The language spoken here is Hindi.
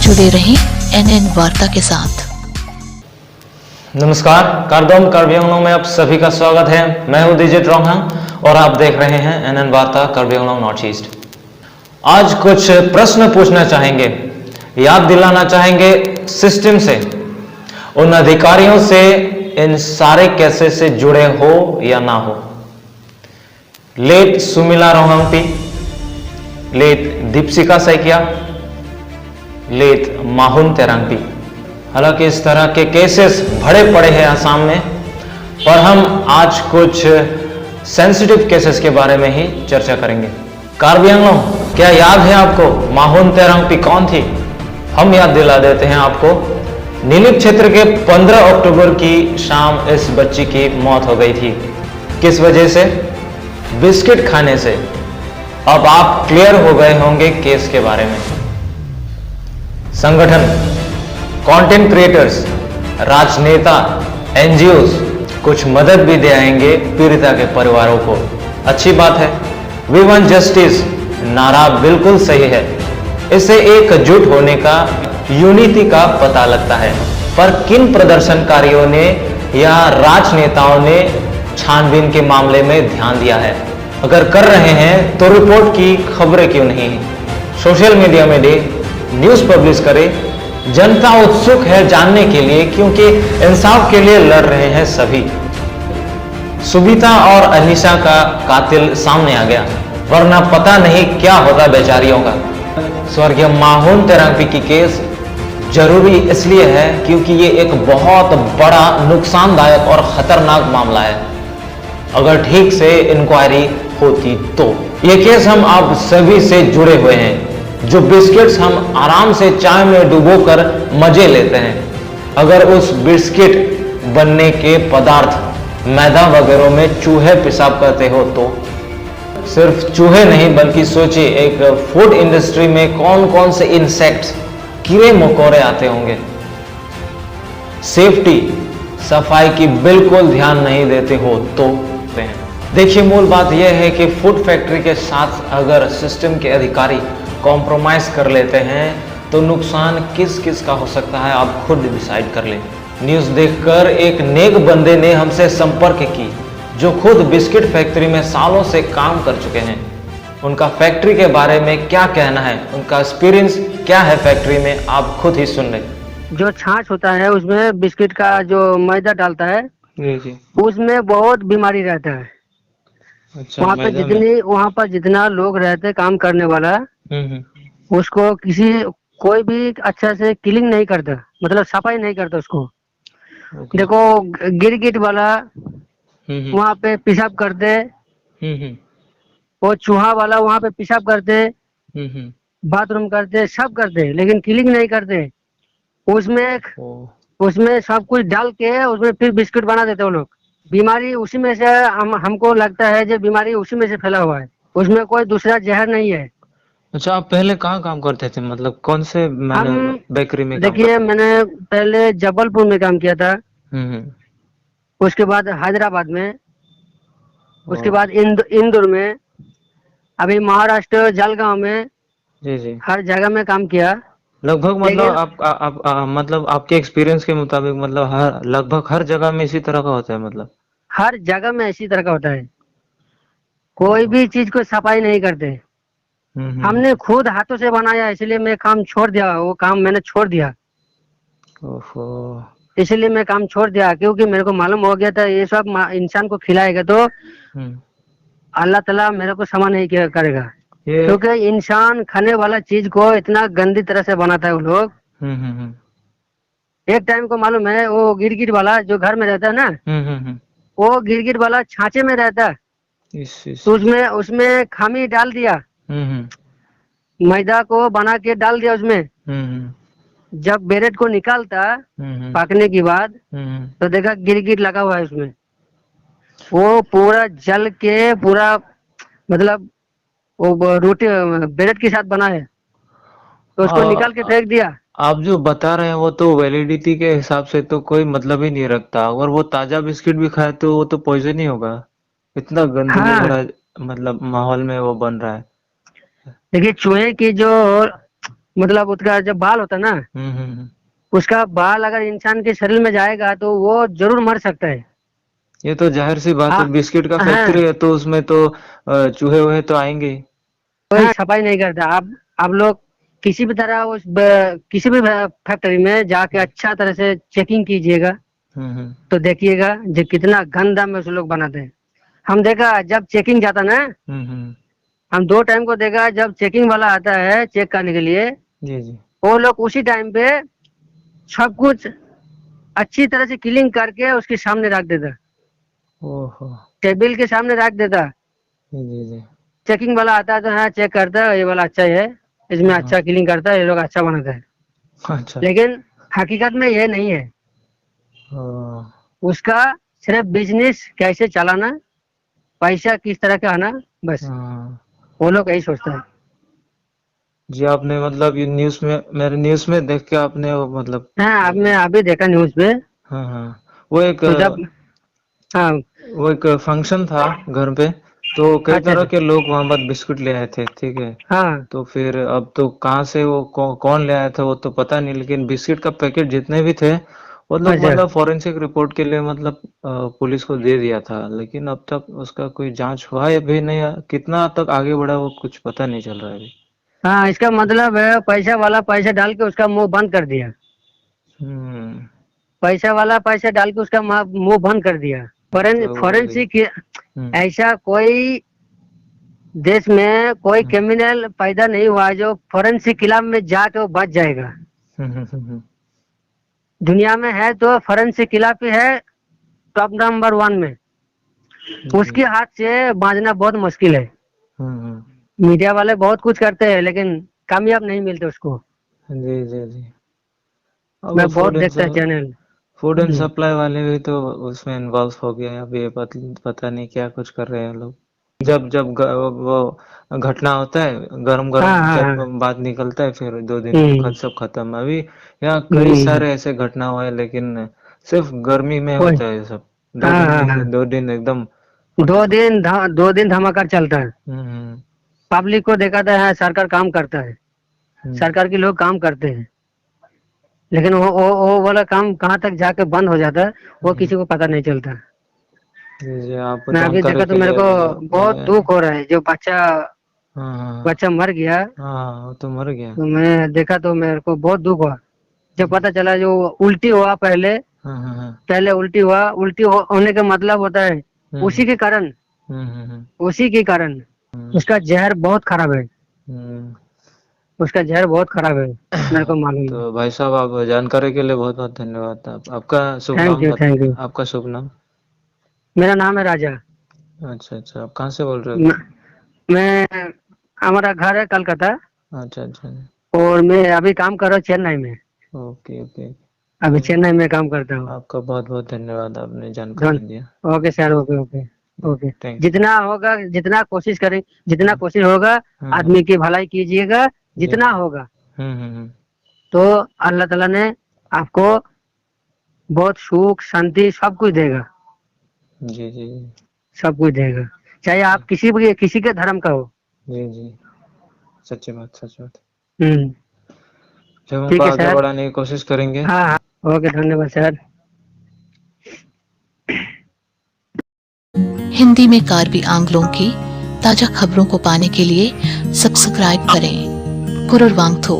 जुड़े रहें एनएन वार्ता के साथ। नमस्कार, कारदोम कार्बी आंग्लॉन्ग में आप सभी का स्वागत है। मैं हूं दिजित रोंगहांग और आप देख रहे हैं एनएन वार्ता कार्बी आंग्लॉन्ग नॉर्थ ईस्ट। आज कुछ प्रश्न पूछना चाहेंगे, याद दिलाना चाहेंगे सिस्टम से, उन अधिकारियों से इन सारे केसेस से जुड़े हो या ना हो। लेट सुमिला रोहंगपी, लेट दीपशिका सैकिया, लेट माहुन तेरांगपी। हालांकि इस तरह के केसेस भरे पड़े हैं आसाम में, पर हम आज कुछ सेंसिटिव केसेस के बारे में ही चर्चा करेंगे। कार्बी आंग्लॉन्ग, क्या याद है आपको माहुन तेरांगपी कौन थी? हम याद दिला देते हैं आपको। नीलिप क्षेत्र के 15 अक्टूबर की शाम इस बच्ची की मौत हो गई थी। किस वजह से? बिस्किट खाने से। अब आप क्लियर हो गए होंगे केस के बारे में। संगठन, कंटेंट क्रिएटर्स, राजनेता, एनजीओज कुछ मदद भी दे आएंगे पीड़िता के परिवारों को। अच्छी बात है। वी वांट जस्टिस नारा बिल्कुल सही है। इससे एकजुट होने का, यूनिटी का पता लगता है। पर किन प्रदर्शनकारियों ने या राजनेताओं ने छानबीन के मामले में ध्यान दिया है? अगर कर रहे हैं तो रिपोर्ट की खबरें क्यों नहीं? सोशल मीडिया में दे, न्यूज पब्लिश करें। जनता उत्सुक है जानने के लिए, क्योंकि इंसाफ के लिए लड़ रहे हैं सभी। सुबीता और अनीशा का कातिल सामने आ गया, वरना पता नहीं क्या होता बेचारियों का। स्वर्गीय माहुन तेरांगपी की केस जरूरी इसलिए है क्योंकि ये एक बहुत बड़ा, नुकसानदायक और खतरनाक मामला है। अगर ठीक से इंक्वायरी होती तो। ये केस हम आप सभी से जुड़े हुए हैं। जो बिस्किट्स हम आराम से चाय में डुबोकर मजे लेते हैं, अगर उस बिस्किट बनने के पदार्थ मैदा वगैरह में चूहे पेशाब करते हो तो। सिर्फ चूहे नहीं, बल्कि सोचिए एक फूड इंडस्ट्री में कौन कौन से इंसेक्ट्स, कीड़े मकोड़े आते होंगे। सेफ्टी, सफाई की बिल्कुल ध्यान नहीं देते हो तो। देखिए, मूल बात यह है कि फूड फैक्ट्री के साथ अगर सिस्टम के अधिकारी कॉम्प्रोमाइज कर लेते हैं तो नुकसान किस किस का हो सकता है आप खुद डिसाइड कर लें। न्यूज देखकर एक नेक बंदे ने हमसे संपर्क की, जो खुद बिस्किट फैक्ट्री में सालों से काम कर चुके हैं। उनका फैक्ट्री के बारे में क्या कहना है, उनका एक्सपीरियंस क्या है फैक्ट्री में, आप खुद ही सुन लें। जो छाछ होता है उसमें बिस्किट का जो मैदा डालता है जी। उसमें बहुत बीमारी रहता है। अच्छा, वहाँ पर जितना लोग रहते काम करने वाला, उसको कोई भी अच्छा से क्लीन नहीं करता, मतलब सफाई नहीं करता उसको। देखो, गिरगिट वाला वहाँ पे पेशाब करते, वो चूहा वाला वहाँ पे पेशाब करते, बाथरूम करते, सब करते, लेकिन क्लीन नहीं करते। उसमें सब कुछ डाल के उसमें फिर बिस्किट बना देते वो लोग। बीमारी उसी में से हमको लगता है जो बीमारी उसी में से फैला हुआ है, उसमें कोई दूसरा जहर नहीं है। अच्छा, आप पहले कहाँ काम करते थे? मतलब कौन से बेकरी में? देखिए, मैंने पहले जबलपुर में काम किया था, उसके बाद हैदराबाद में, उसके बाद इंदौर में, अभी महाराष्ट्र जलगांव में। जी, हर जगह में काम किया लगभग। मतलब आप मतलब आपके एक्सपीरियंस के मुताबिक, मतलब लगभग हर जगह में इसी तरह का होता है? मतलब हर जगह में इसी तरह का होता है, कोई भी चीज को सफाई नहीं करते। हमने खुद हाथों से बनाया, इसलिए मैं काम छोड़ दिया। वो काम मैंने छोड़ दिया, इसलिए मैं काम छोड़ दिया, क्योंकि मेरे को मालूम हो गया था ये सब इंसान को खिलाएगा तो अल्लाह ताला मेरे को क्षमा नहीं करेगा। क्योंकि इंसान खाने वाला चीज को इतना गंदी तरह से बनाता है वो लोग। एक टाइम को मालूम है, वो गिरगिट वाला जो घर में रहता है ना, वो गिरगिट वाला छांचे में रहता है, तो उसमें खामी डाल दिया, मैदा को बना के डाल दिया उसमें। जब ब्रेड को निकालता पकने के बाद, तो देखा गिरगिट लगा हुआ है उसमें। वो पूरा जल के पूरा, मतलब वो रोटी ब्रेड के साथ बना है, तो उसको निकाल के फेंक दिया। आप जो बता रहे हैं वो तो वैलिडिटी के हिसाब से तो कोई मतलब ही नहीं रखता। अगर वो ताजा बिस्किट भी खाए तो वो तो पॉइजन ही होगा। इतना गंदगी भरा मतलब माहौल में वो बन रहा है। देखिए, चूहे की जो मतलब उसका जब बाल होता है ना, उसका बाल अगर इंसान के शरीर में जाएगा तो वो जरूर मर सकता है। ये तो जाहिर सी बात है, हाँ बिस्किट का हाँ, फैक्ट्री है तो उसमें तो चूहे वूहे तो आएंगे ही। कोई सफाई नहीं करता। आप लोग किसी भी तरह किसी भी फैक्ट्री में जाके अच्छा तरह से चेकिंग कीजिएगा, तो देखिएगा जो कितना गंदा में उसे लोग बनाते हैं। हम देखा जब चेकिंग जाता ना, हम 2 टाइम को देखा, जब चेकिंग वाला आता है चेक करने के लिए, जी जी। वो लोग उसी टाइम पे सब कुछ अच्छी तरह से क्लीन करके उसके सामने रख देता, ओहो। टेबल के सामने रख देता। जी जी। चेकिंग वाला आता है तो हाँ चेक करता है, ये वाला अच्छा है, इसमें अच्छा क्लीन करता है, ये लोग अच्छा बनाता है। अच्छा। लेकिन हकीकत में ये नहीं है। हाँ। उसका सिर्फ बिजनेस कैसे चलाना, पैसा किस तरह का आना, बस हाँ। वो लोग यही सोचता है। जी, आपने मतलब ये न्यूज़ में, मेरे न्यूज़ में देख के आपने वो मतलब हाँ, अब मैं अभी देखा न्यूज पे। हाँ हाँ, वो एक तो जब हाँ, वो एक फंक्शन था घर पे, तो कई अच्छा तरह अच्छा, के लोग वहां पर बिस्कुट ले आए थे, ठीक है। हाँ तो फिर अब तो कहाँ से वो कौन ले आया था वो तो पता नहीं, लेकिन बिस्किट का पैकेट जितने भी थे वो लोग अच्छा, मतलब फॉरेंसिक रिपोर्ट के लिए मतलब पुलिस को दे दिया था, लेकिन अब तक उसका कोई जांच हुआ है भी नहीं है। कितना तक आगे बढ़ा वो कुछ पता नहीं चल रहा है अभी। हाँ, इसका मतलब है पैसा वाला पैसा डाल के उसका मुंह बंद कर दिया। हम्म। पैसा वाला पैसा डाल के उसका मुंह बंद कर दिया। तो वही। फॉरेंसिक हम्म। ऐसा कोई देश में कोई हम्म। क्रिमिनल पैदा नहीं हुआ जो फॉरेंसिक खिलाफ में जाके वो बच जाएगा। हम्म। हम्म। दुनिया में है तो फॉरेंसिक खिलाफ ही है, टॉप नंबर 1 में। जी। उसके हाथ से बांधना बहुत मुश्किल है। हम्म। मीडिया वाले बहुत कुछ करते हैं लेकिन कामयाब नहीं मिलते उसको। जी जी जी। अब वो मैं बहुत देखता है चैनल। फूड एंड सप्लाई वाले भी तो उसमें इन्वॉल्व हो गए हैं। अब ये पता नहीं क्या कुछ कर रहे हैं लोग। जब जब वो घटना होता है, गरम हाँ गरम हाँ जब हाँ। बात निकलता है फिर 2 दिन हम्म सब खत्म। अभी यहाँ कई हम्म, सारे ऐसे घटना हुए हैं, लेकिन सिर्फ गर्मी में वही। होता है ये सब। दो हाँ दिन हाँ हाँ, में 2 दिन एकदम 2 दिन धमाका चलता है। हम्म। पब्लिक को देखा था, हाँ, सरकार काम करता है, हम्म। सरकार के लोग काम करते हैं, लेकिन वो वाला काम कहाँ तक जाके बंद हो जाता है वो हम्म। किसी को पता नहीं चलता। जी जी, आप मैं अभी जानकारी देखा तो के मेरे लिए को बहुत बताया। दुख हो रहा है, जो बच्चा हाँ हाँ बच्चा मर गया। हाँ हाँ, वो तो मर गया। तो मैं देखा तो मेरे को बहुत दुख हुआ जब पता चला जो उल्टी हुआ पहले। हाँ हाँ हाँ। पहले उल्टी हुआ, होने का मतलब होता है हम्म। उसी के कारण, हम्म। उसी के कारण हम्म। उसका जहर बहुत खराब है। हम्म। उसका जहर बहुत खराब है, मेरे को मालूम है। तो भाई साहब, आप जानकारी के लिए बहुत बहुत धन्यवाद। आपका शुभ थैंक नाम यू, थैंक यू। आपका शुभ नाम। मेरा नाम है राजा। अच्छा अच्छा, आप कहाँ से बोल रहे हो? मैं मैं- हमारा घर है कलकत्ता, अच्छा अच्छा। और मैं अभी काम कर रहा हूँ चेन्नई में। Okay okay. अभी तो चेन्नई में काम करता हूँ। आपका बहुत बहुत धन्यवाद, आपने जानकारी धन दिया। Okay sir, okay okay okay. Thank you. जितना होगा, जितना कोशिश करें, जितना कोशिश होगा, हम्म। आदमी की भलाई कीजिएगा, जी जितना जी। होगा हम्म। तो अल्लाह ताला ने आपको बहुत सुख शांति सब कुछ देगा। जी जी सब कुछ देगा, चाहे आप किसी के धर्म का हो। जी जी। सच्ची बात, सच बात। हम्म, जब हमको ठीक है आगे सर। बढ़ाने की कोशिश करेंगे। हाँ हाँ, ओके, धन्यवाद सर। हिंदी में कार्बी आंग्लों की ताजा खबरों को पाने के लिए सब्सक्राइब करें कुरुर वांगथो।